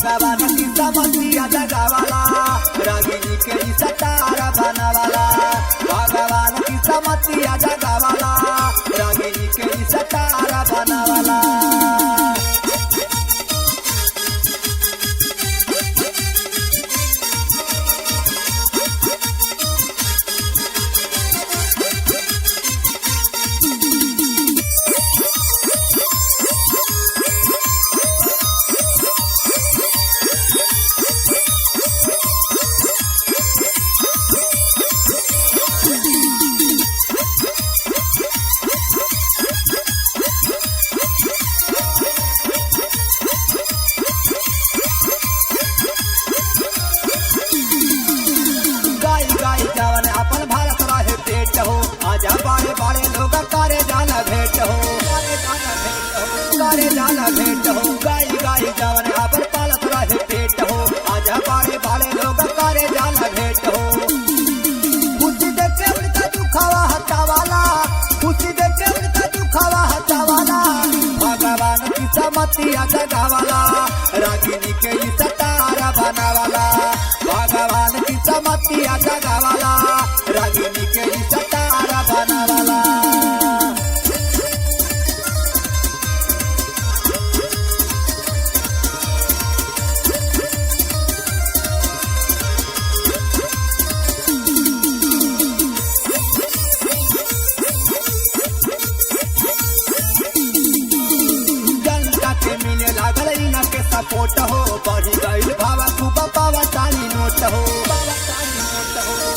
भगवान की समतिया जगावाला रागिनी के सतारा बनावाला। भगवान की समतिया जगावाला रागिनी के सतारा बनावाला। जवन अपन भारत रहे पेट हो आजा बड़े बड़े लोग करे जाना भेंट हो, करे जाना भेंट हो। गाई गाई जवन अपन पालत रहे पेट हो आजा बड़े बड़े लोग करे जाना भेंट हो। खुशी देखे उनका दुखावा हटावाला, खुशी देखे उनका दुखावा हटावाला। भगवान की समतिया जगावाला रागिनी के सतारा बनावाला। भगवान की समतिया जगावाला रागिनी के सतारा बनावाला। जनता के मिले लागल इना के सपोर्ट हो बढ़ी गईल भावा खूब पावा ताली नोट हो,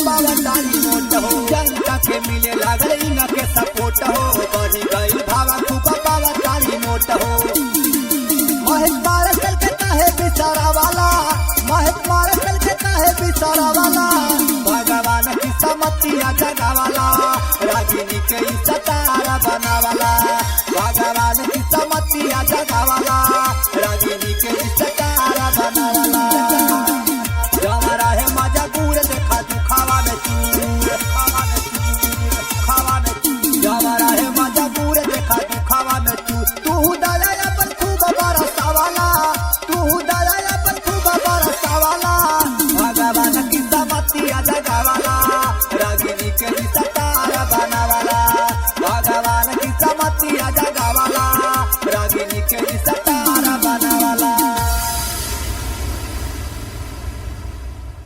पावा ताली नोट हो। जनता के मिले लागल इना के सपोर्ट हो बढ़ी गईल भावा खूब पावा ताली नोट हो। महेश मारसल के काहे बिचारा वाला, महेश मारसल के काहे बिचारा वाला। भगवान की समतिया जगावाला रागिनी के सतारा बनावाला। भगवान की समतिया जगावाला रागिनी के सतारा बनावाला। हमारा है मजा पूरे देखा दुखावा में चूर, खावा में चूर। हमारा है मजा पूरे देखा दुखावा में चूर। तू दया पर खूब बरसावाला, तू दया पर खूब बरसावाला। भगवान की समतिया जगावाला रागिनी के सतारा बनावाला। भगवान की समतिया जगावाला रागिनी के